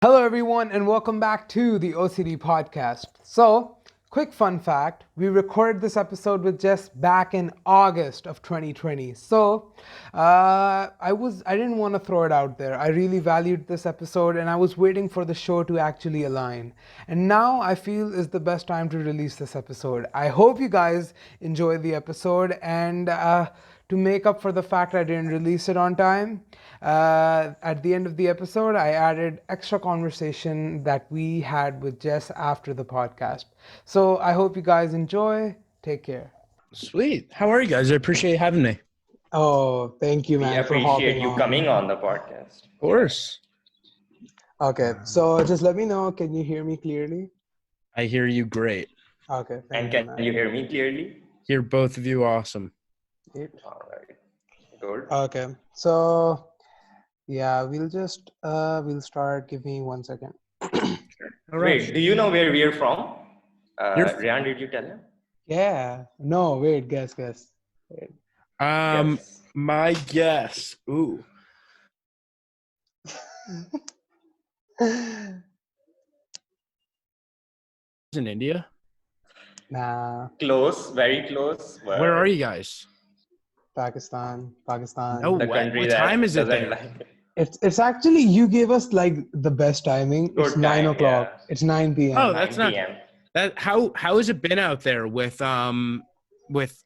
Hello, everyone, and welcome back to the OCD Podcast. So, quick fun fact, we recorded this episode with Jess back in August of 2020. So, I didn't want to throw it out there. I really valued this episode and I was waiting for the show to actually align. And now I feel is the best time to release this episode. I hope you guys enjoy the episode and to make up for the fact I didn't release it on time, at the end of the episode, I added extra conversation that we had with Jess after the podcast. So I hope you guys enjoy. Take care. Sweet. How are you guys? I appreciate having me. Oh, thank you, We man, for appreciate hopping you on. coming on the podcast. Of course. Okay, so just let me know. Can you hear me clearly? I hear you great. Okay, And thank you, can man. you hear me clearly? Hear both of you awesome. Yep. All right. Good. Okay, so yeah, we'll start. Give me 1 second. All right. Wait, do you know where we are from? You're- Ryan, did you tell him? Yeah. No, wait. Guess. Wait. Yes. My guess. Ooh. Is in India? Nah, Close, very close. But Where are you guys? Pakistan. No The way. country What that time is it doesn't there? like it. It's actually you gave us like the best timing. It's Good 9 time, o'clock. yeah. It's 9 p.m. Oh, that's 9 not p.m. that. How has it been out there with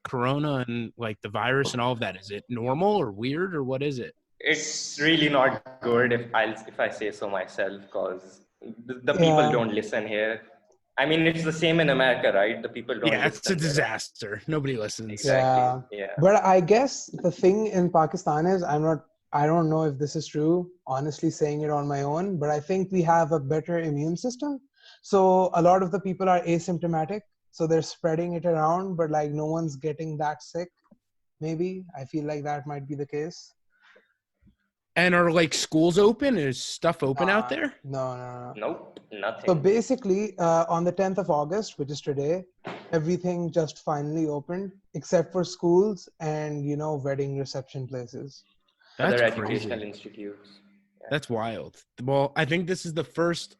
Corona and like the virus and all of that? Is it normal or weird or what is it? It's really not good if I say so myself, because the people Yeah. don't listen here. I mean, it's the same in America, right? The people don't Yeah, listen. it's a here. disaster. Nobody listens. Exactly. Yeah. But I guess the thing in Pakistan is I don't know if this is true, honestly saying it on my own, but I think we have a better immune system. So a lot of the people are asymptomatic. So they're spreading it around, but like no one's getting that sick. Maybe. I feel like that might be the case. And are like schools open? Is stuff open out there? No. Nope. Nothing. So basically, on the 10th of August, which is today, everything just finally opened except for schools and, wedding reception places. Other That's educational crazy. institutes. Yeah. That's wild. Well, I think this is the first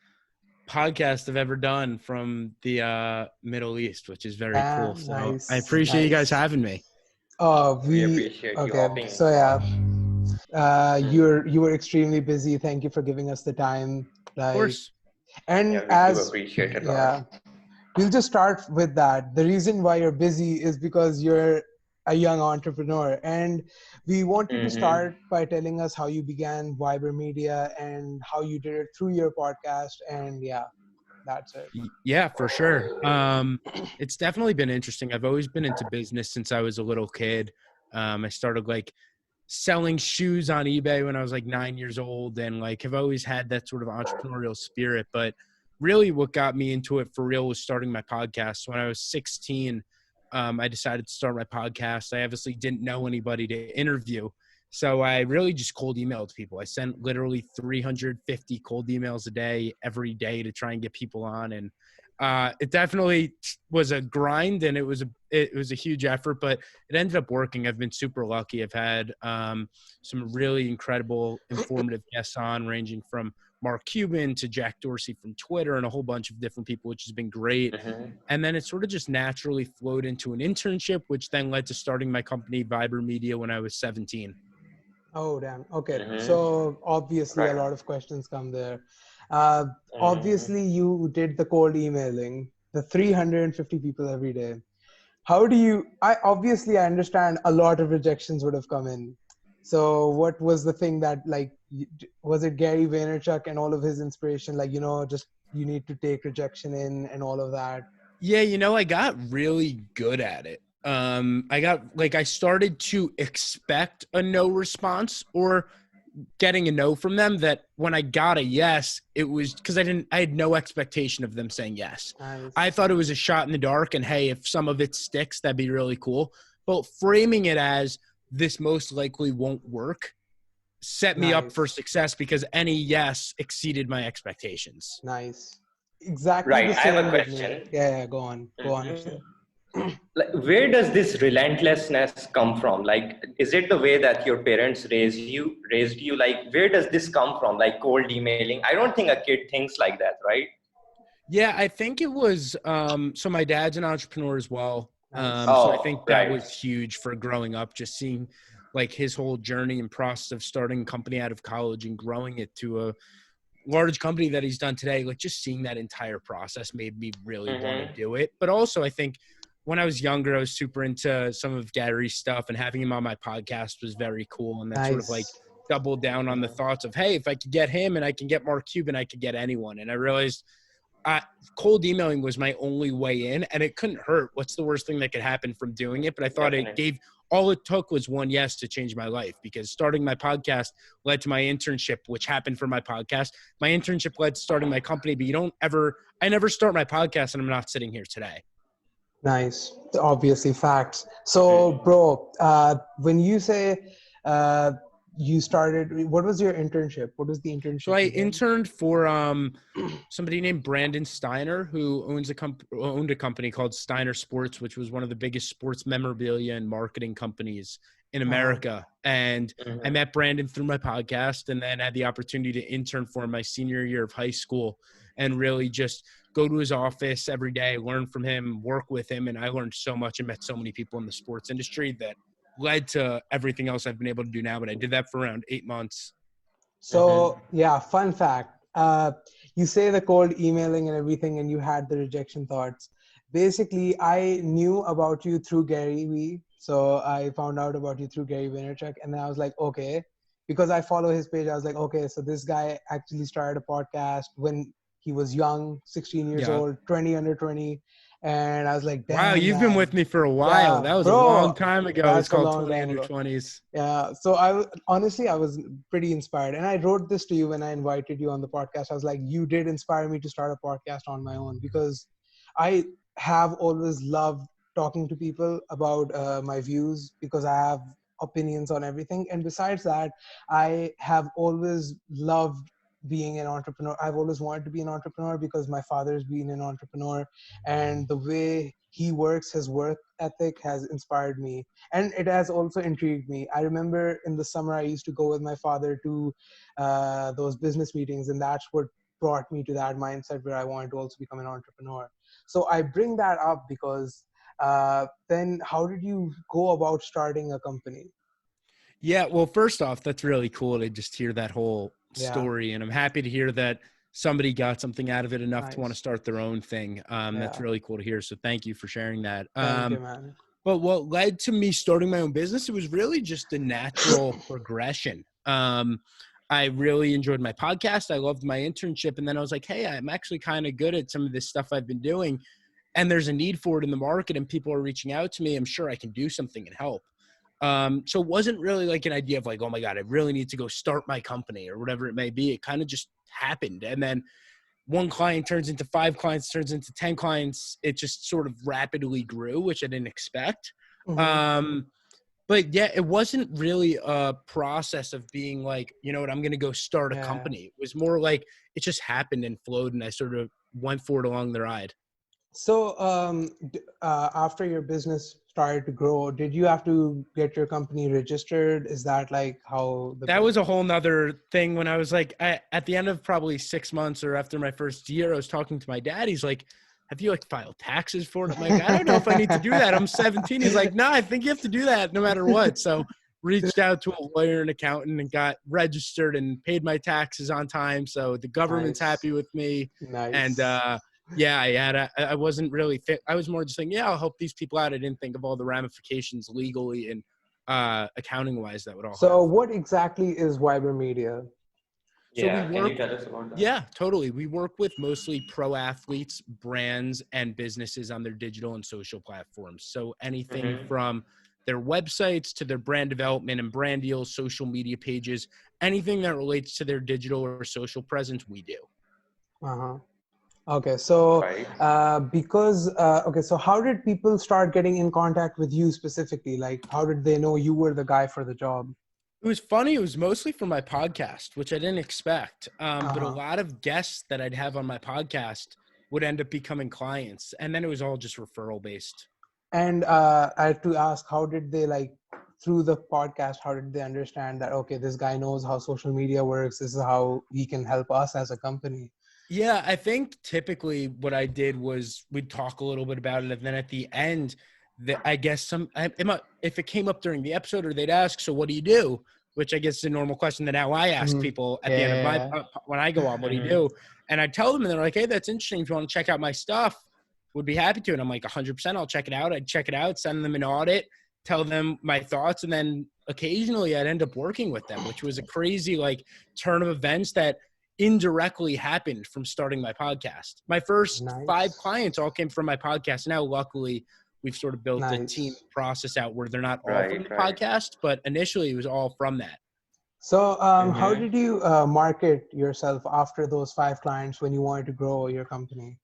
podcast I've ever done from the Middle East, which is very Ah, cool. So nice, I appreciate you guys nice. having me. We appreciate you Okay. hopping. So yeah, you were extremely busy. Thank you for giving us the time. Of course. And Yeah, we do as appreciate it a lot. yeah, we'll just start with that. The reason why you're busy is because you're a young entrepreneur, and we want you to start by telling us how you began Viber Media and how you did it through your podcast. And yeah, that's it. Yeah, for sure. It's definitely been interesting. I've always been into business since I was a little kid. I started like selling shoes on eBay when I was like 9 years old, and like have always had that sort of entrepreneurial spirit. But really what got me into it for real was starting my podcast. When I was 16, I decided to start my podcast. I obviously didn't know anybody to interview. So I really just cold emailed people. I sent literally 350 cold emails a day, every day, to try and get people on. And it definitely was a grind, and it was a huge effort, but it ended up working. I've been super lucky. I've had some really incredible, informative guests on, ranging from Mark Cuban to Jack Dorsey from Twitter and a whole bunch of different people, which has been great. And then it sort of just naturally flowed into an internship, which then led to starting my company, Viber Media, when I was 17. Oh, damn. Okay. So obviously a lot of questions come there. Obviously you did the cold emailing, the 350 people every day. How do you, I understand a lot of rejections would have come in. So what was the thing that like, was it Gary Vaynerchuk and all of his inspiration? Like, just you need to take rejection in and all of that. Yeah, I got really good at it. I started to expect a no response or getting a no from them, that when I got a yes, it was because I had no expectation of them saying yes. Nice. I thought it was a shot in the dark, and hey, if some of it sticks, that'd be really cool. But framing it as this most likely won't work set me up for success, because any yes exceeded my expectations. Nice. Exactly. Right. The I have same a with me. question. Yeah, go on. Go on, Akshay. like, where does this relentlessness come from? Like, is it the way that your parents raised you? Like, where does this come from? Like cold emailing? I don't think a kid thinks like that, right? Yeah, I think it was so my dad's an entrepreneur as well. Nice. So I Oh, think that right. was huge for growing up, just seeing like his whole journey and process of starting a company out of college and growing it to a large company that he's done today. Like just seeing that entire process made me really want to Mm-hmm. do it. But also I think when I was younger, I was super into some of Gary's stuff, and having him on my podcast was very cool. And that sort of like Nice. doubled down on the thoughts of, hey, if I could get him and I can get Mark Cuban, I could get anyone. And I realized cold emailing was my only way in, and it couldn't hurt. What's the worst thing that could happen from doing it? But I thought it Definitely. gave, all it took was one yes to change my life, because starting my podcast led to my internship, which happened for my podcast. My internship led to starting my company, but I never start my podcast and I'm not sitting here today. Nice. Obviously, facts. So, bro, when you say you started, what was your internship? What was the So internship I you did? interned for somebody named Brandon Steiner, who owned a company called Steiner Sports, which was one of the biggest sports memorabilia and marketing companies in America. And I met Brandon through my podcast, and then had the opportunity to intern for him my senior year of high school, and really just go to his office every day, learn from him, work with him. And I learned so much and met so many people in the sports industry that led to everything else I've been able to do now. But I did that for around 8 months. So, yeah, fun fact. You say the cold emailing and everything, and you had the rejection thoughts. Basically, I knew about you through Gary Vee. So I found out about you through Gary Vaynerchuk, and then I was like, okay, because I follow his page. I was like, okay, so this guy actually started a podcast when he was young, 16 years Yeah. old, 20 under 20. And I was like, Wow, damn, you've been man. with me for a while. Yeah, That was a long bro, time ago. It was that's a called long 20 time Under ago. 20s. Yeah. So honestly, I was pretty inspired. And I wrote this to you when I invited you on the podcast. I was like, you did inspire me to start a podcast on my own, because I have always loved talking to people about my views, because I have opinions on everything. And besides that, I have always loved being an entrepreneur. I've always wanted to be an entrepreneur because my father's been an entrepreneur, and the way he works, his work ethic has inspired me, and it has also intrigued me. I remember in the summer I used to go with my father to those business meetings, and that's what brought me to that mindset where I wanted to also become an entrepreneur. So I bring that up because then how did you go about starting a company? Yeah, well, first off, that's really cool to just hear that whole Yeah, story. And I'm happy to hear that somebody got something out of it enough to want to nice. start their own thing. That's Yeah, really cool to hear. So thank you for sharing that. thank you, man. But what led to me starting my own business, it was really just a natural progression. I really enjoyed my podcast. I loved my internship. And then I was like, hey, I'm actually kind of good at some of this stuff I've been doing. And there's a need for it in the market, and people are reaching out to me. I'm sure I can do something and help. So it wasn't really like an idea of like, oh my God, I really need to go start my company or whatever it may be. It kind of just happened. And then one client turns into 5 clients, turns into 10 clients. It just sort of rapidly grew, which I didn't expect. Hmm. But yeah, it wasn't really a process of being like, you know what, I'm going to go start a Yeah. company. It was more like it just happened and flowed, and I sort of went for it along the ride. So after your business started to grow, did you have to get your company registered? Is that like how the That was a whole nother thing when I was like, at the end of probably 6 months or after my first year, I was talking to my dad. He's like, have you like filed taxes for it? I'm like, I don't know if I need to do that. I'm 17. He's like, no, I think you have to do that no matter what. So reached out to a lawyer and accountant and got registered and paid my taxes on time. So the government's Nice. happy with me. And, Nice. yeah, I wasn't really fit. I was more just saying, yeah, I'll help these people out. I didn't think of all the ramifications legally and accounting wise that would all So have. what exactly is Viber Media? So we Yeah, can you work, tell us about that? yeah, totally. We work with mostly pro athletes, brands, and businesses on their digital and social platforms. So anything from their websites to their brand development and brand deals, social media pages, anything that relates to their digital or social presence, we do. Uh-huh. Okay, so Right. okay, so how did people start getting in contact with you specifically? Like, how did they know you were the guy for the job? It was funny. It was mostly for my podcast, which I didn't expect. But a Uh-huh. lot of guests that I'd have on my podcast would end up becoming clients. And then it was all just referral based. And I had to ask, how did they through the podcast, how did they understand that, okay, this guy knows how social media works, this is how he can help us as a company? Yeah, I think typically what I did was we'd talk a little bit about it, and then at the end, I guess if it came up during the episode, or they'd ask, "So what do you do?" Which I guess is a normal question that now I ask people at the end of my when I go on, "What do you do?" And I tell them, and they're like, "Hey, that's interesting. If you want to check out my stuff, would be happy to." And I'm like, 100%, I'll check it out. I'd check it out, send them an audit, tell them my thoughts, and then occasionally I'd end up working with them, which was a crazy turn of events that indirectly happened from starting my podcast. My first 5 clients all came from my podcast. Now, luckily, we've sort of built a team process out where they're not all from the podcast, but initially it was all from that. So how did you market yourself after those 5 clients when you wanted to grow your company?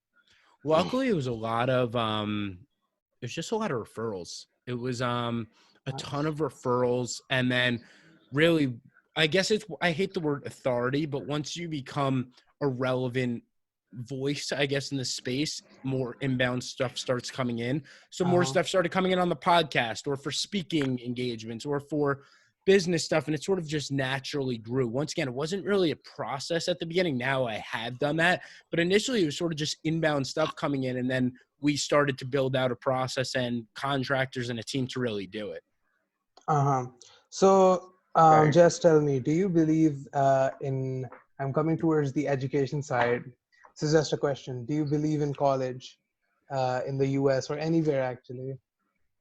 Luckily, it was a lot of it was just a lot of referrals. It was a ton of referrals, and then really, I guess I hate the word authority, but once you become a relevant voice, I guess, in the space, more inbound stuff starts coming in. So more stuff started coming in on the podcast, or for speaking engagements, or for business stuff, and it sort of just naturally grew. Once again, it wasn't really a process at the beginning. Now I have done that, but initially it was sort of just inbound stuff coming in, and then we started to build out a process and contractors and a team to really do it. So just tell me, do you believe I'm coming towards the education side. This is just a question. Do you believe in college in the US or anywhere actually?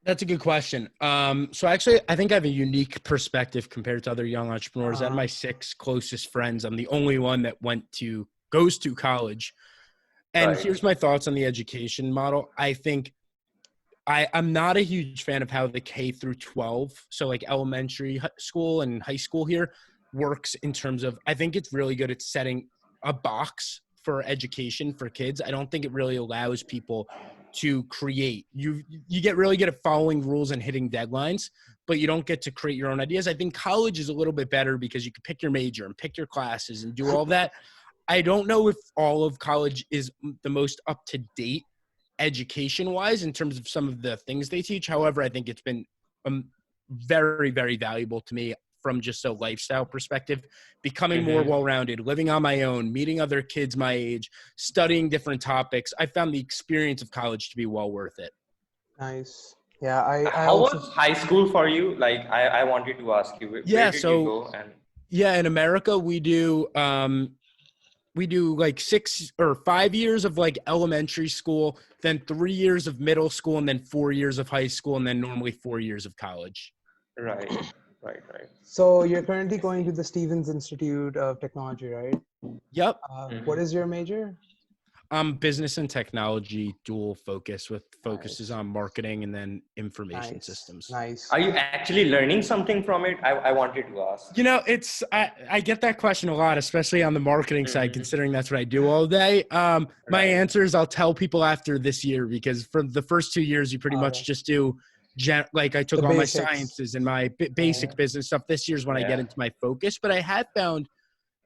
That's a good question. So actually, I think I have a unique perspective compared to other young entrepreneurs. Out of my 6 closest friends, I'm the only one that goes to college. And here's my thoughts on the education model. I think I'm not a huge fan of how the K through 12, so elementary school and high school here, works in terms of, I think it's really good at setting a box for education for kids. I don't think it really allows people to create. You get really good at following rules and hitting deadlines, but you don't get to create your own ideas. I think college is a little bit better because you can pick your major and pick your classes and do all that. I don't know if all of college is the most up-to-date education-wise in terms of some of the things they teach. However, I think it's been very, very valuable to me from just a lifestyle perspective, becoming more well-rounded, living on my own, meeting other kids my age, studying different topics. I found the experience of college to be well worth it. Nice. Yeah, How was high school for you? I wanted to ask you, where did you go? In America, we do 6 or 5 years of elementary school, then 3 years of middle school, and then 4 years of high school, and then normally 4 years of college. Right. So you're currently going to the Stevens Institute of Technology, right? Yep. What is your major? Business and technology, dual focus, with focuses on marketing and then information systems. Nice. Are you actually learning something from it? I wanted to ask. I get that question a lot, especially on the marketing side, considering that's what I do all day. My answer is I'll tell people after this year, because for the first 2 years, you pretty much just do I took all my sciences and my basic business stuff. This year's when I get into my focus, but I have found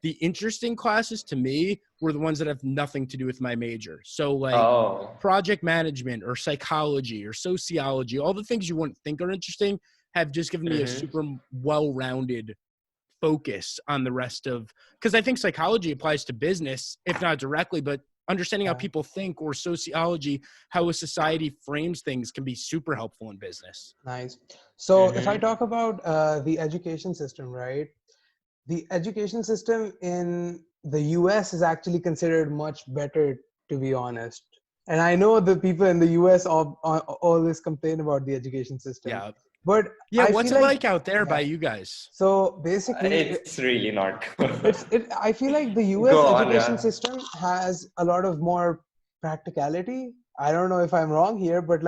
the interesting classes to me were the ones that have nothing to do with my major. So project management or psychology or sociology, all the things you wouldn't think are interesting have just given me a super well-rounded focus on the rest of, because I think psychology applies to business, if not directly, but understanding how people think, or sociology, how a society frames things, can be super helpful in business. Nice. So if I talk about the education system, right? The education system in the US is actually considered much better, to be honest. And I know the people in the US always complain about the education system. Yeah. But what's it like out there by you guys? So basically, it's really not good. I feel like the US education system has a lot of more practicality. I don't know if I'm wrong here, but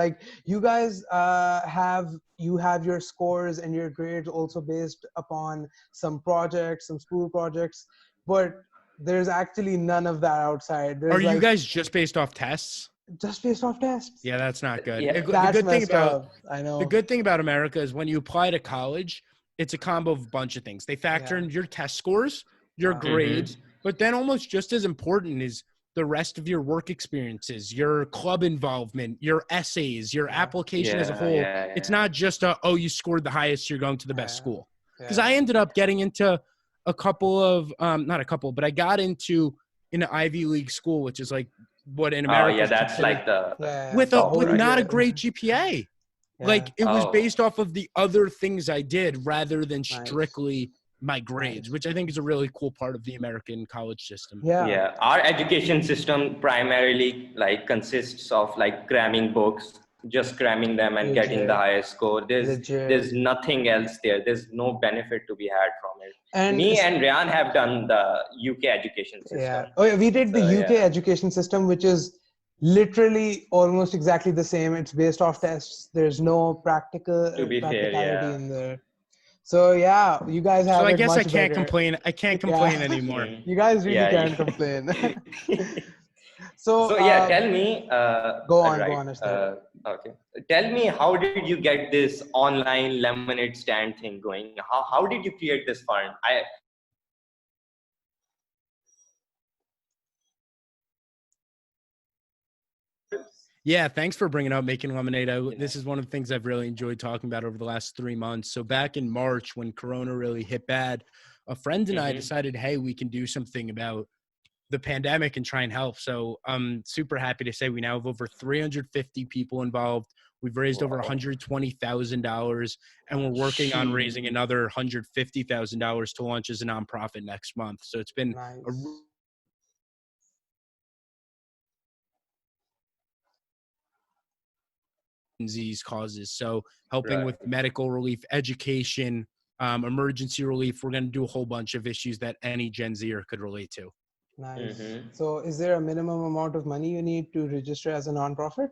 you guys have your scores and your grades also based upon some projects, some school projects, but there's actually none of that outside. Are you guys just based off tests? Just based off tests. Yeah, that's not good. Yeah, that's messed up. I know. The good thing about America is when you apply to college, it's a combo of a bunch of things. They factor in your test scores, your grades, but then almost just as important is the rest of your work experiences, your club involvement, your essays, your application as a whole. It's not just you scored the highest, you're going to the best school. Because I ended up getting into a couple of, not a couple, but I got into an Ivy League school, which is like what in America that's like with not a great GPA. Like it was based off of the other things I did rather than strictly my grades, which I think is a really cool part of the American college system. Our education system primarily like consists of like cramming books, just cramming them and getting the highest score. There's nothing else there. There's no benefit to be had from it. And me and Ryan have done the UK education system. We did the UK education system, which is literally almost exactly the same. It's based off tests. There's no practicality in there. So you guys have. So I guess much I can't better. complain. I can't complain anymore. You guys really can't complain. So tell me. Go on. Okay. Tell me, how did you get this online lemonade stand thing going? How did you create this fund? Yeah, thanks for bringing up making lemonade. This is one of the things I've really enjoyed talking about over the last 3 months. So back in March, when Corona really hit bad, a friend and I decided, hey, we can do something about the pandemic and try and help. So I'm super happy to say we now have over 350 people involved. We've raised over $120,000, and we're working on raising another $150,000 to launch as a nonprofit next month. So it's been these causes. So helping with medical relief, education, emergency relief. We're going to do a whole bunch of issues that any Gen Zer could relate to. Nice. So is there a minimum amount of money you need to register as a nonprofit?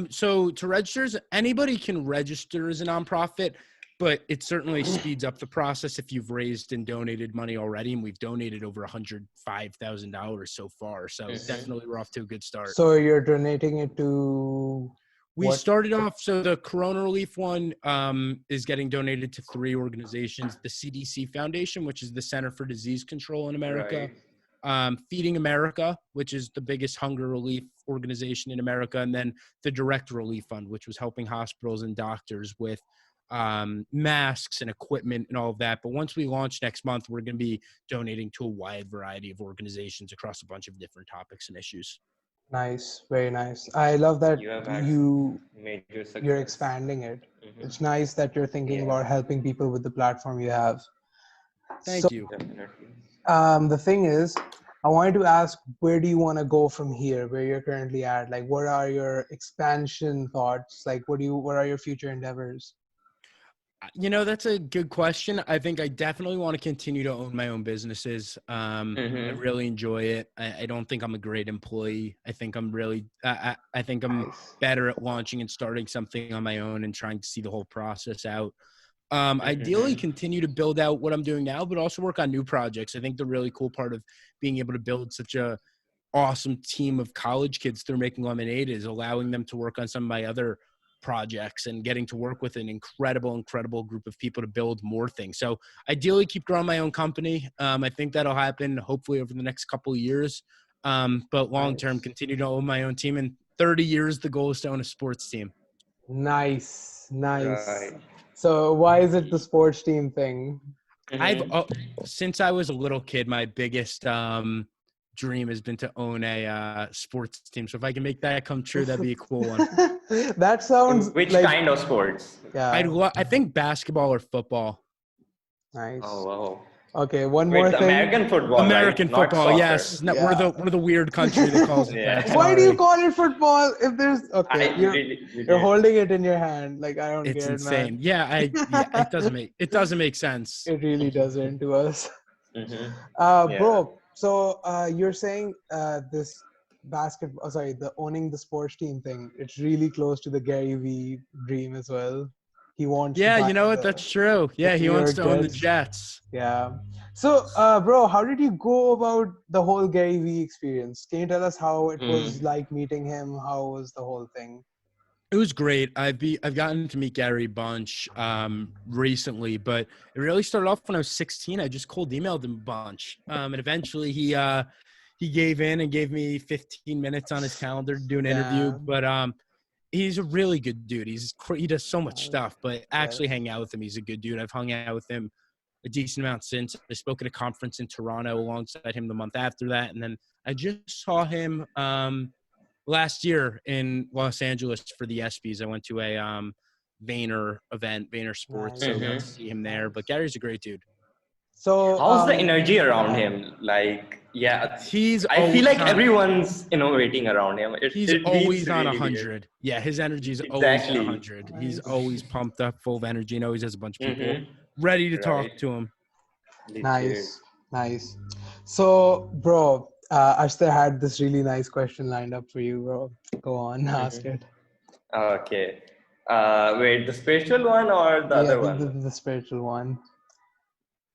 So to register, anybody can register as a nonprofit, but it certainly speeds up the process if you've raised and donated money already. And we've donated over $105,000 so far. So definitely we're off to a good start. So you're donating it to... We started off, so the Corona Relief one is getting donated to 3 organizations. The CDC Foundation, which is the Center for Disease Control in America. Feeding America, which is the biggest hunger relief organization in America. And then the Direct Relief Fund, which was helping hospitals and doctors with masks and equipment and all of that. But once we launch next month, we're going to be donating to a wide variety of organizations across a bunch of different topics and issues. Nice, very nice. I love that you're expanding it. It's nice that you're thinking about helping people with the platform you have. Thank you. The thing is, I wanted to ask, where do you want to go from here, where you're currently at? Like, what are your expansion thoughts? Like, what are your future endeavors? You know, that's a good question. I think I definitely want to continue to own my own businesses. I really enjoy it. I don't think I'm a great employee. I think I'm really, I think I'm better at launching and starting something on my own and trying to see the whole process out. Ideally continue to build out what I'm doing now, but also work on new projects. I think the really cool part of being able to build such a awesome team of college kids through Making Lemonade is allowing them to work on some of my other projects and getting to work with an incredible group of people to build more things. So ideally keep growing my own company. I think that'll happen hopefully over the next couple of years. But long-term, continue to own my own team. In 30 years, the goal is to own a sports team. Nice. So why is it the sports team thing? Since I was a little kid, my biggest dream has been to own a sports team. So if I can make that come true, that'd be a cool one. That sounds Which kind of sports? Yeah. I think basketball or football. Nice. Oh, wow. Okay, one more thing. American football. American right? football, yes. We're the weird country that calls it that. Why do you call it football if there's you're holding it in your hand? Like, I don't get it, man. It's insane. It doesn't make sense. It really doesn't to us. Bro, so you're saying this the owning the sports team thing, it's really close to the Gary Vee dream as well. He wants you know what? That's true. Yeah, he wants to own the Jets. Yeah. So, bro, how did you go about the whole Gary Vee experience? Can you tell us how it was like meeting him? How was the whole thing? It was great. I've gotten to meet Gary a bunch recently, but it really started off when I was 16. I just cold emailed him a bunch, and eventually he he gave in and gave me 15 minutes on his calendar to do an interview. But he's a really good dude. He does so much stuff, but actually hanging out with him, he's a good dude. I've hung out with him a decent amount since. I spoke at a conference in Toronto alongside him the month after that. And then I just saw him last year in Los Angeles for the ESPYs. I went to a Vayner event, Vayner Sports, so got to see him there. But Gary's a great dude. So how's the energy around him? Like, I feel like everyone's innovating around him. He's always on 100. Weird. Yeah, his energy's always on 100. Nice. He's always pumped up, full of energy, and always has a bunch of people ready to talk to him. Nice. So, bro, I still had this really nice question lined up for you, bro. Go on, ask it. Okay. Wait, the spiritual one or the other one? The spiritual one.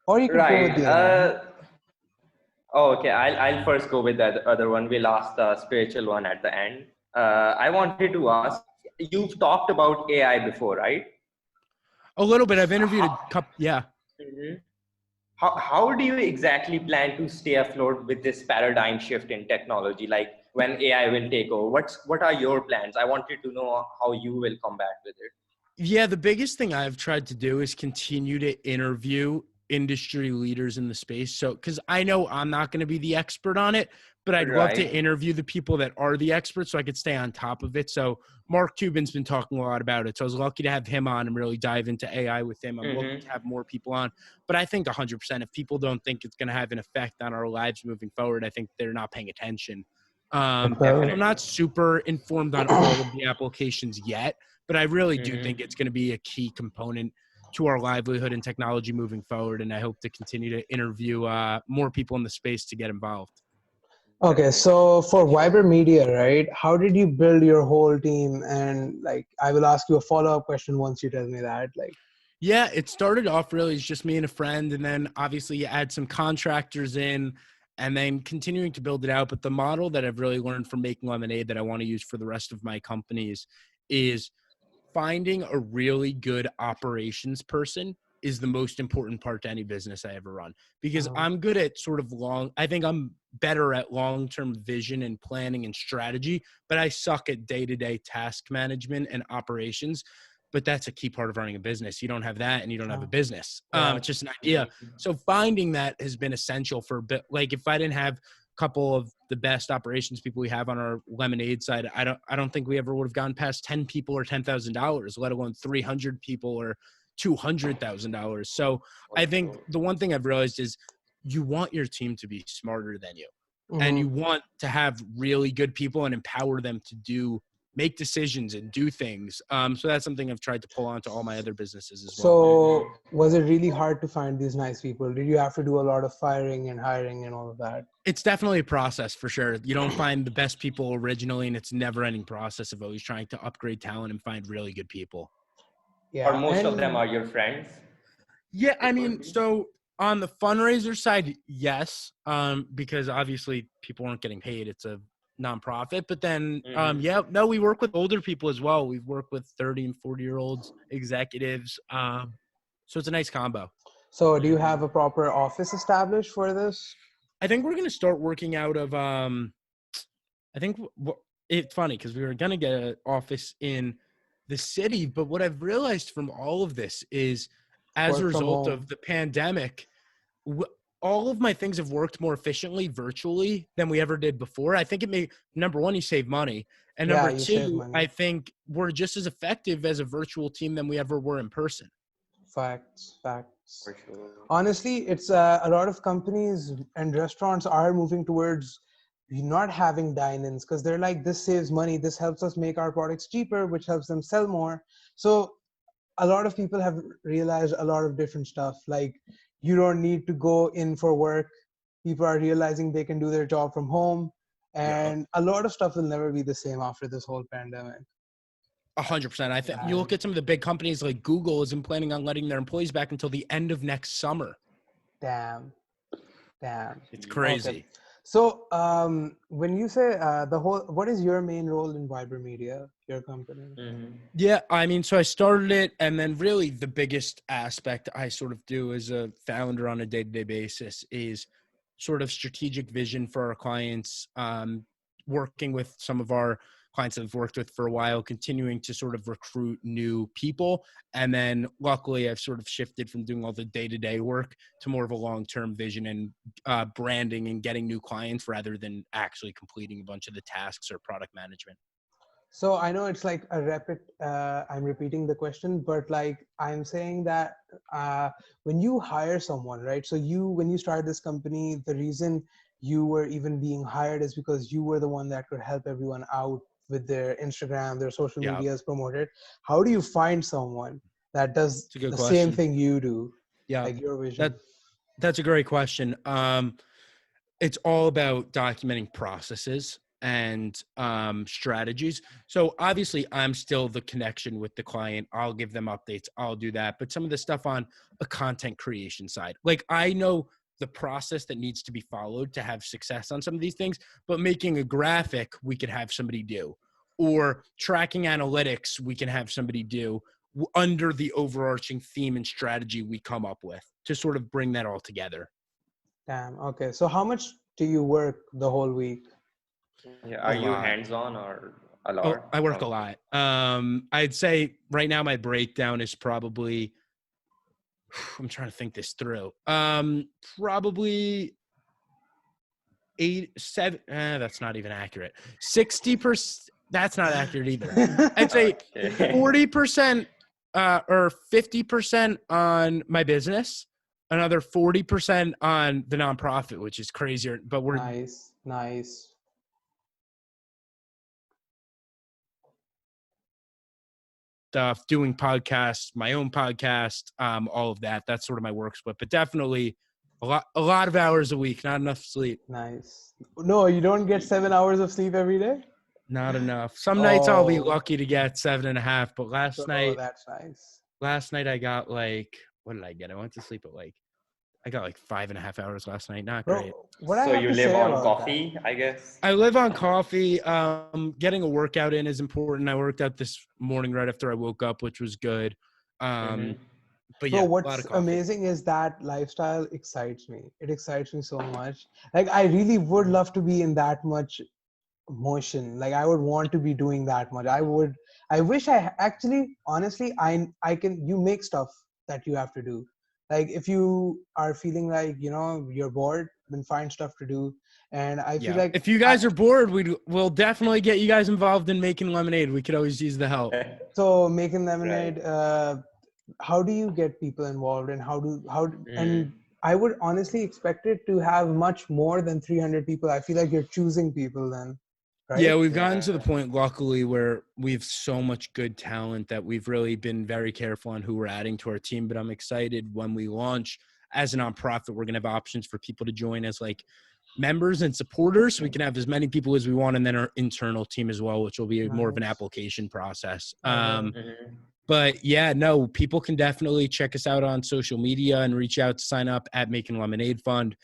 Or you can go with the other one. Okay, I'll first go with the other one. We'll ask the spiritual one at the end. I wanted to ask, you've talked about AI before, right? A little bit. I've interviewed a couple. Yeah. How do you exactly plan to stay afloat with this paradigm shift in technology? Like when AI will take over, what are your plans? I wanted to know how you will combat with it. Yeah, the biggest thing I've tried to do is continue to interview industry leaders in the space. So, because I know I'm not going to be the expert on it, but I'd love to interview the people that are the experts so I could stay on top of it. So Mark Cuban's been talking a lot about it. So I was lucky to have him on and really dive into AI with him. I'm looking to have more people on. But I think 100%, if people don't think it's going to have an effect on our lives moving forward, I think they're not paying attention. I'm not super informed on all of the applications yet, but I really do think it's going to be a key component to our livelihood and technology moving forward. And I hope to continue to interview more people in the space to get involved. Okay, so for Viber Media, right, how did you build your whole team? And like, I will ask you a follow-up question once you tell me that. Like, yeah, it started off really as just me and a friend, and then obviously you add some contractors in, and then continuing to build it out. But the model that I've really learned from Making Lemonade that I want to use for the rest of my companies is finding a really good operations person is the most important part to any business I ever run, because I'm good at I think I'm better at long-term vision and planning and strategy, but I suck at day-to-day task management and operations. But that's a key part of running a business. You don't have that and you don't have a business. It's just an idea. So finding that has been essential for a bit. Like if I didn't have a couple of the best operations people we have on our Lemonade side, I don't think we ever would have gone past 10 people or $10,000, let alone 300 people or $200,000. So I think the one thing I've realized is you want your team to be smarter than you, and you want to have really good people and empower them to make decisions and do things. So that's something I've tried to pull on to all my other businesses as well. So was it really hard to find these nice people? Did you have to do a lot of firing and hiring and all of that? It's definitely a process for sure. You don't find the best people originally, and it's a never-ending process of always trying to upgrade talent and find really good people. Yeah, or most of them are your friends? Yeah, I mean, so on the fundraiser side, yes, because obviously people weren't getting paid. It's a nonprofit. But then, we work with older people as well. We've worked with 30 and 40-year-olds executives. So it's a nice combo. So do you have a proper office established for this? I think we're going to start working out of, it's funny because we were going to get an office in the city, but what I've realized from all of this is as a result of the pandemic, all of my things have worked more efficiently virtually than we ever did before. I think number one, you save money. And number two, I think we're just as effective as a virtual team than we ever were in person. Facts. For sure. Honestly, it's a lot of companies and restaurants are moving towards not having dine-ins because they're like, this saves money. This helps us make our products cheaper, which helps them sell more. So a lot of people have realized a lot of different stuff. Like you don't need to go in for work. People are realizing they can do their job from home. And a lot of stuff will never be the same after this whole pandemic. 100%. I think you look at some of the big companies like Google isn't planning on letting their employees back until the end of next summer. Damn. It's crazy. Okay. So when you say what is your main role in Viber Media, your company? Yeah, I mean, so I started it, and then really the biggest aspect I sort of do as a founder on a day-to-day basis is sort of strategic vision for our clients, working with some of our clients that I've worked with for a while, continuing to sort of recruit new people. And then luckily I've sort of shifted from doing all the day-to-day work to more of a long-term vision and branding and getting new clients rather than actually completing a bunch of the tasks or product management. So I know it's like I'm repeating the question, but like I'm saying that when you hire someone, right? So when you started this company, the reason you were even being hired is because you were the one that could help everyone out with their Instagram, their social Yeah. medias promoted. How do you find someone that does It's a good the question. same thing you do? Yeah. Like your vision. That's a great question. It's all about documenting processes and strategies. So obviously I'm still the connection with the client. I'll give them updates. I'll do that. But some of the stuff on a content creation side, like I know the process that needs to be followed to have success on some of these things, but making a graphic, we could have somebody do, or tracking analytics, we can have somebody do under the overarching theme and strategy we come up with to sort of bring that all together. Damn. Okay. So how much do you work the whole week? Yeah, are you hands-on or a lot? Oh, I work a lot. I'd say right now my breakdown is probably, I'm trying to think this through. Probably 7. That's not even accurate. 60%. That's not accurate either. I'd say 40% or 50% on my business, another 40% on the nonprofit, which is crazier. But we're nice. Stuff, doing podcasts, my own podcast, all of that. That's sort of my work split. But definitely a lot of hours a week, not enough sleep. Nice. No, you don't get 7 hours of sleep every day? Not enough. Some nights I'll be lucky to get 7.5, but last night, that's nice. Last night I got like, what did I get? I went to sleep at I got 5.5 hours last night. Not great. So you live on coffee, I guess? I live on coffee. Getting a workout in is important. I worked out this morning right after I woke up, which was good. But yeah, what's amazing is that lifestyle excites me. It excites me so much. Like I really would love to be in that much motion. Like I would want to be doing that much. I wish I actually, honestly, I can, you make stuff that you have to do. Like if you are feeling like, you're bored, then find stuff to do. And I feel like if you guys are bored, we'll definitely get you guys involved in making lemonade. We could always use the help. So making lemonade, how do you get people involved, and and I would honestly expect it to have much more than 300 people. I feel like you're choosing people then. Right? Yeah, we've gotten to the point, luckily, where we have so much good talent that we've really been very careful on who we're adding to our team. But I'm excited when we launch as a nonprofit, we're going to have options for people to join as like members and supporters. So we can have as many people as we want, and then our internal team as well, which will be more of an application process. But yeah, no, people can definitely check us out on social media and reach out to sign up at Making Lemonade Fund.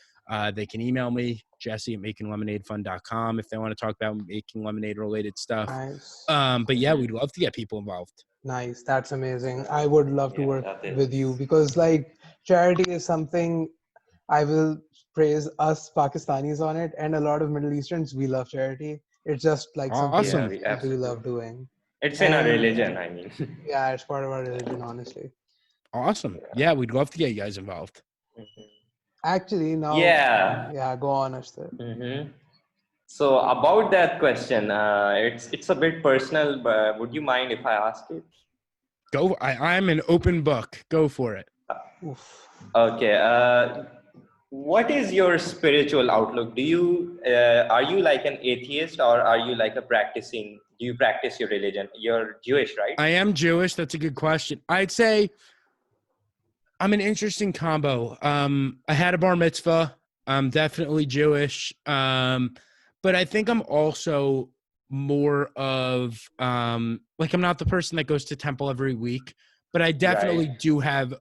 They can email me, jesse@makinglemonadefund.com, if they want to talk about making lemonade related stuff. Nice. But yeah, we'd love to get people involved. Nice. That's amazing. I would love to work with you because like charity is something I will praise us Pakistanis on it, and a lot of Middle Easterns, we love charity. It's just like something we love doing. It's in our religion, I mean. Yeah, it's part of our religion, honestly. Awesome. Yeah, we'd love to get you guys involved. Actually, now. Yeah, go on, Ashtar. So about that question, it's a bit personal, but would you mind if I ask it? Go. I'm an open book. Go for it. Okay. What is your spiritual outlook? Are you like an atheist, or are you like do you practice your religion? You're Jewish, right? I am Jewish. That's a good question. I'd say I'm an interesting combo. I had a bar mitzvah. I'm definitely Jewish. But I think I'm also more of like, I'm not the person that goes to temple every week, but I definitely do have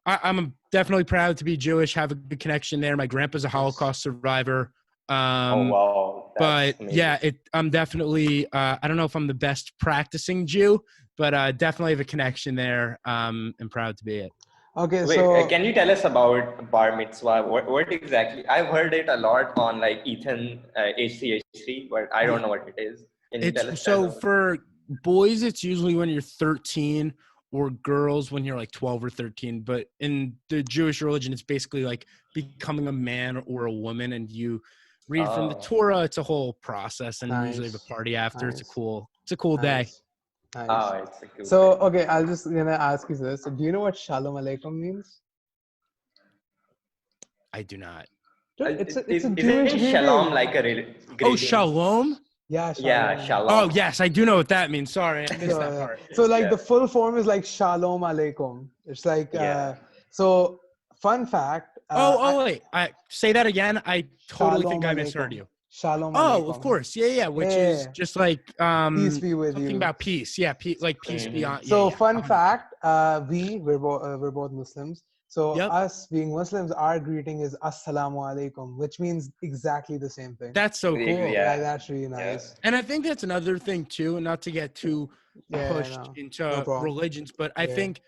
I'm definitely proud to be Jewish, have a good connection there. My grandpa's a Holocaust survivor. Oh, wow. But amazing. Yeah, I'm definitely, I don't know if I'm the best practicing Jew, but definitely have a connection there. I'm proud to be it. Okay, Wait, so can you tell us about bar mitzvah? What exactly? I've heard it a lot on like Ethan HCH3, but I don't know what it is. Can you It's tell so us? for boys, it's usually when you're 13, or girls when you're like 12 or 13. But in the Jewish religion, it's basically like becoming a man or a woman, and you read from the Oh, Torah. It's a whole process, and usually have a nice, party after. It's nice, a cool day. nice, nice. it's a cool So, thing. okay, I'll just gonna ask you this. So, do you know what Shalom Aleichem means? I do not. Dude, it's a Jewish Isn't shalom greeting. like a Oh, greeting? shalom. Yeah, Yeah, Shalom. Oh, shalom. yes, I do know what that means. Sorry, I missed that So, part. so like Yeah, the full form is like Shalom Aleichem. It's like yeah. so. Fun fact. Wait. I say that again. I totally Shalom think I misheard Aleichem. you. Shalom Oh, of Aleichem. course. Yeah. Which is Yeah. just like Peace be with something you. about peace. Yeah, like peace Hmm. beyond. So Yeah. fun 100%. fact, we're both Muslims. So Yep. us being Muslims, our greeting is Assalamu alaikum, which means exactly the same thing. That's so cool. Like Yeah, that's really yeah. nice. And I think that's another thing too, and not to get too Yeah, pushed no, no into problem. religions, but I Yeah, think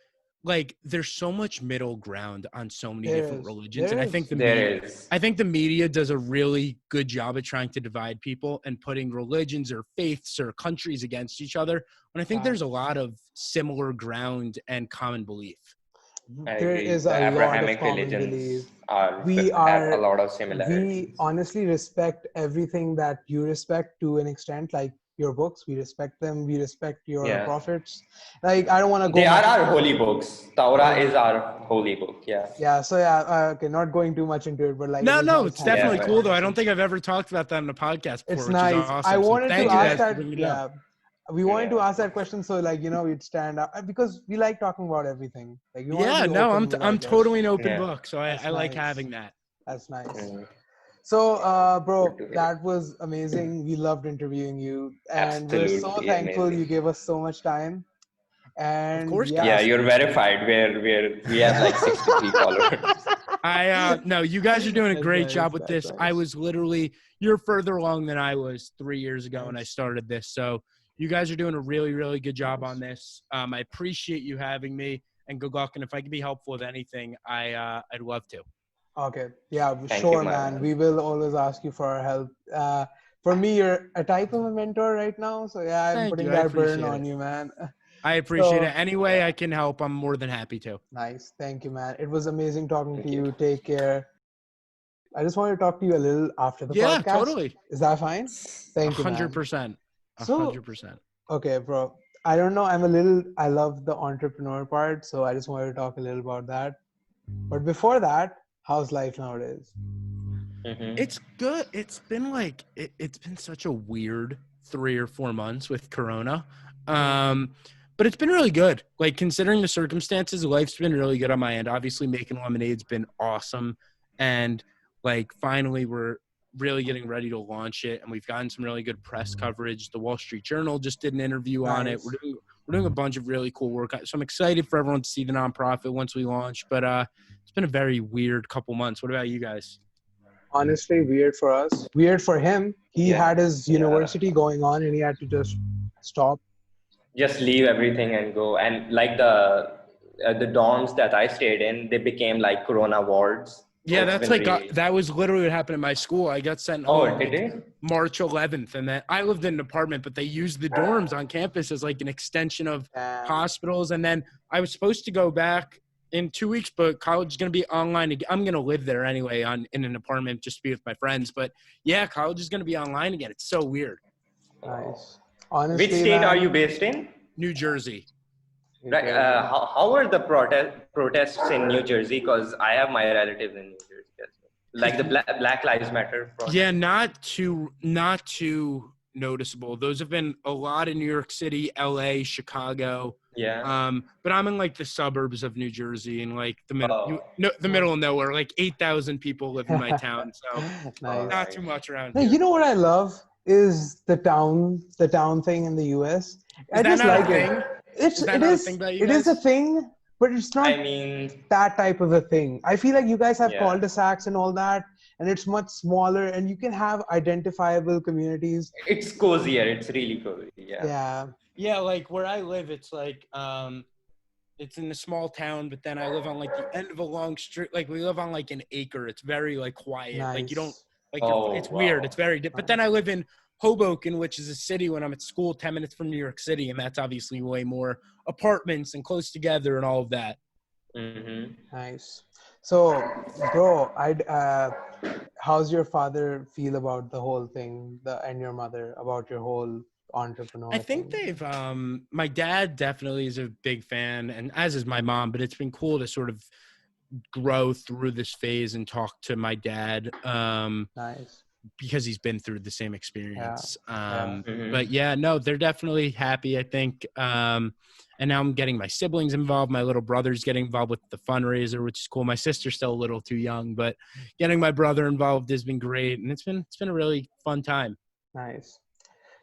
like there's so much middle ground on so many there different is, religions, there and is. There is. I think the media does a really good job at trying to divide people and putting religions or faiths or countries against each other. And I think there's a Facts. lot of similar ground and common belief. I There agree. is The a lot of Abrahamic common belief. religions We have a are, lot of we similarities. honestly respect everything that you respect to an extent. Like your books, we respect them. We respect your Yeah. prophets. Like I don't want to go They are much. our holy books. Torah Yeah. is our holy book. Yeah. Yeah, so okay, not going too much into it, but like it was No, nice it's having definitely this Yeah, cool though. I don't conversation. think I've ever talked about that in a podcast before, It's which is nice. I awesome. So wanted to thank you ask guys for that, bringing it up. yeah, we wanted to yeah. ask that question so like, we'd stand up because we like talking about everything. Like we want to Yeah, be no, open with our I'm guests. totally an open Yeah. book, so That's I like nice. having that. That's nice. Mm, So, good bro, to hear. that was amazing. We loved interviewing you, and we're so Absolutely thankful you amazing. gave us so much time. Of And course, Yeah, guys. yeah, you're verified. We have like 63 followers. No, you guys are doing a that's great nice. job with That's this. I nice. was literally, you're further along than I was 3 years ago when I Nice. started this. So you guys are doing a really, really good job on Nice. this. I appreciate you having me, and good luck. And if I can be helpful with anything, I'd love to. Okay. Yeah, Thank you, sure, man. man. We will always ask you for our help. For me, you're a type of a mentor right now. So yeah, I'm Thank putting you. I that burden appreciate on it. you, man. I appreciate it. So Any way I can help, I'm more than happy to. nice. Thank you, man. It was amazing talking to Thank you. you. Take care. I just want to talk to you a little after the Yeah, podcast. totally. Is that fine? Thank you, man. 100%. So 100%. okay, bro. I don't know. I love the entrepreneur part. So I just wanted to talk a little about that. But before that, how's life nowadays? Hmm. It's good. It's been like it's been such a weird 3 or 4 months with Corona, but it's been really good. Like considering the circumstances, life's been really good on my end. Obviously, making lemonade's been awesome, and like finally we're really getting ready to launch it, and we've gotten some really good press coverage. The Wall Street Journal just did an interview on it. Nice. We're doing a bunch of really cool work. So I'm excited for everyone to see the nonprofit once we launch. But it's been a very weird couple months. What about you guys? Honestly, weird for us. Weird for him. He Yeah. had his university going on and he had to just stop. Just leave everything and go. And like the dorms that I stayed in, they became like Corona wards. Yeah, It's that's been like really. that was literally what happened at my school. I got sent Oh, home did like it? March 11th, and then I lived in an apartment, but they used the dorms on campus as like an extension of hospitals. And then I was supposed to go back in 2 weeks, but college is going to be online. I'm going to live there anyway in an apartment just to be with my friends. But yeah, college is going to be online again. It's so weird. Nice. Which Honestly, state are man, you based in? New Jersey. Right. How were the protests in New Jersey? Because I have my relatives in New Jersey as well. Like the Black Lives Matter protest. Yeah, not too noticeable. Those have been a lot in New York City, LA, Chicago. Yeah. But I'm in like the suburbs of New Jersey and like the middle, Oh. the middle of nowhere. Like 8,000 people live in my town, so nice. not too much around No, here. you know what I love is the town thing in the US. I Is that just not like a it. thing? It's Is that it not a is thing about you it is a guys? thing, but it's not I mean, that type of a thing. I feel like you guys have Yeah. cul-de-sacs and all that, and it's much smaller, and you can have identifiable communities. it's cozier. It's really cozy. Yeah. Yeah, Yeah, like where I live, it's like It's in a small town, but then I live on like the end of a long street. Like we live on like an acre. It's very like quiet. Like you don't Nice. like it's Oh, weird. wow. It's very but then I live in Hoboken, which is a city when I'm at school 10 minutes from New York City, and that's obviously way more apartments and close together and all of that. Mm-hmm. Nice. So, bro, how's your father feel about the whole thing, and your mother about your whole entrepreneur I think thing? they've my dad definitely is a big fan, and as is my mom, but it's been cool to sort of grow through this phase and talk to my dad Nice. because he's been through the same experience. Yeah. Mm-hmm. But yeah, no, they're definitely happy, I think. And now I'm getting my siblings involved. My little brother's getting involved with the fundraiser, which is cool. My sister's still a little too young, but getting my brother involved has been great, and it's been a really fun time. Nice.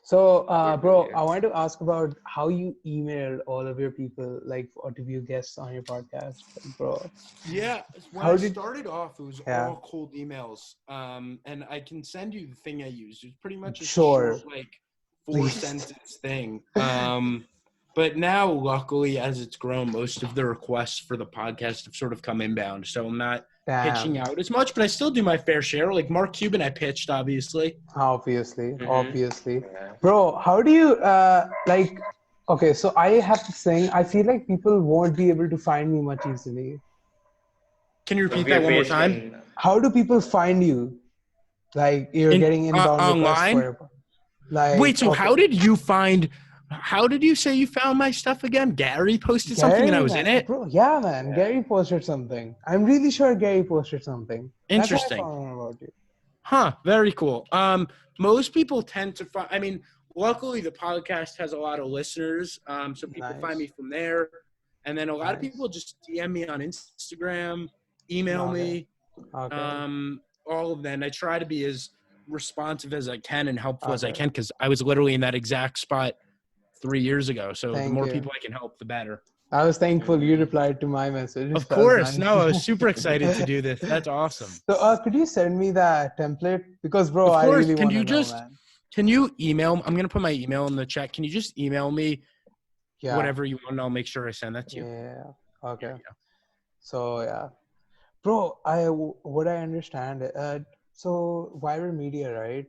So, Good to bro, hear. I wanted to ask about how you emailed all of your people, like, or to be guests on your podcast, bro. Yeah, when How I did- started off, it was Yeah. all cold emails. And I can send you the thing I used. It's pretty much just Sure. a short, like 4-sentence thing. But now, luckily, as it's grown, most of the requests for the podcast have sort of come inbound. So I'm not pitching Damn. out as much, but I still do my fair share. Like Mark Cuban, I pitched, obviously. Obviously, Mhm. obviously. Yeah. Bro, how do you like? Okay, so I have this thing. I feel like people won't be able to find me much easily. Can you repeat We are that one more based time? in How do people find you? Like you're getting inbound requests online? for, like. Wait, so okay. how did you say you found my stuff again? Gary posted something and I Gary, was in man, it? bro, yeah, man. Gary posted something. I'm really sure Gary posted something. Interesting. That's how I found out about you. Huh, very cool. Most people tend to find, I mean, luckily the podcast has a lot of listeners. So people find me Nice. from there. And then a lot of Nice. people just DM me on Instagram, email me, Okay. all of them. I try to be as responsive as I can and helpful as I Okay. can because I was literally in that exact spot 3 years ago. So the Thank more you. people I can help, the better. I was thankful you replied to my message. Of That was course. nice. No, I was super excited to do this. That's awesome. So, could you send me that template? Because, bro, Of I course. really Can want you to know, just, man. can you email, I'm going to put my email in the chat. Can you just email me Yeah. whatever you want and I'll make sure I send that to you? Yeah. Okay. There you go. So, yeah. Bro, what I understand, so viral media, right?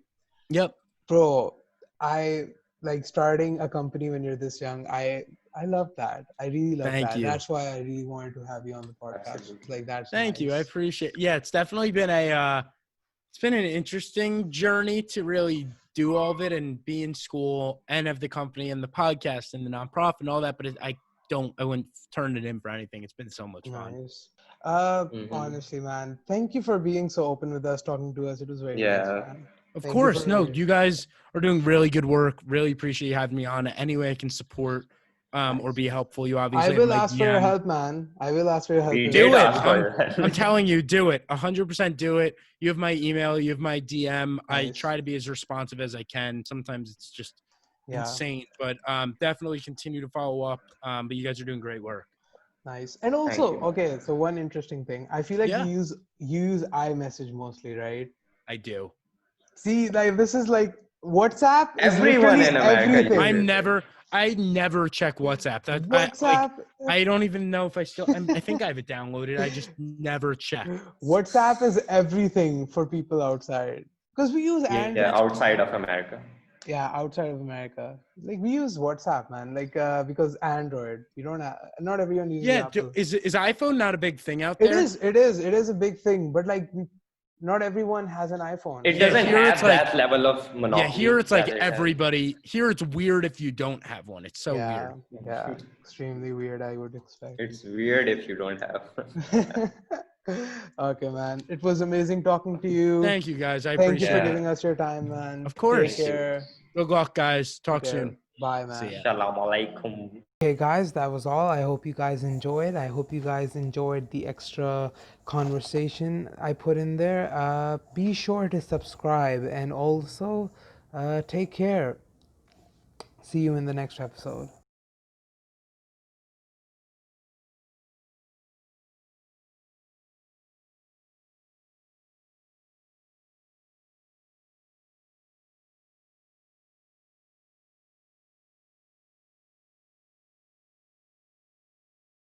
Yep. Bro, I like starting a company when you're this young. I love that. I really love Thank that. you. That's why I really wanted to have you on the podcast. Absolutely. Like that's Thank you. I nice. appreciate. Yeah, it's definitely been it's been an interesting journey to really do all of it and be in school and have the company and the podcast and the nonprofit and all that. But I wouldn't turn it in for anything. It's been so much fun. Nice. Mhm. Honestly, man, thank you for being so open with us, talking to us. It was very nice, Yeah. man. Of Thank you course. for No, really- you guys are doing really good work. Really appreciate you having me on. Any way I can support or be helpful, you I obviously have will my ask for your DM. help, man. I will ask for your help. We in did Do the it. ask for I'm it. telling you, do it. 100% do it. You have my email. You have my DM. I Nice. try to be as responsive as I can. Sometimes it's just Yeah, insane, but definitely continue to follow up. But you guys are doing great work. nice. And also, you, man. okay, so one interesting thing. I feel like Yeah. you use iMessage mostly, right? I do. See, like this is like WhatsApp is Everyone literally in America everything. uses I never check WhatsApp. WhatsApp, I don't even know if I I think I have it downloaded. I just never check. WhatsApp is everything for people outside. Because we use Android. Yeah, outside of America. Yeah, outside of America, like we use WhatsApp, man. Like because Android, you don't have, not everyone uses Yeah. Apple. Is iPhone not a big thing out It there? is a big thing, but like not everyone has an iPhone. It Yeah, doesn't here have it's like- that level of monopoly. Yeah. Here it's like that it has. everybody. Here it's weird if you don't have one. It's so yeah, weird. yeah, extremely weird. I would expect. It's weird if you don't have. Okay, man. It was amazing talking to you. Thank you guys. I Thank you appreciate for it. giving us your time, man. Of course. Take care. Good luck, guys. Talk Take care. soon. Bye, man. See ya. Assalamualaikum. Okay, guys, that was all. I hope you guys enjoyed. I hope you guys enjoyed the extra conversation I put in there. Be sure to subscribe and also take care. See you in the next episode.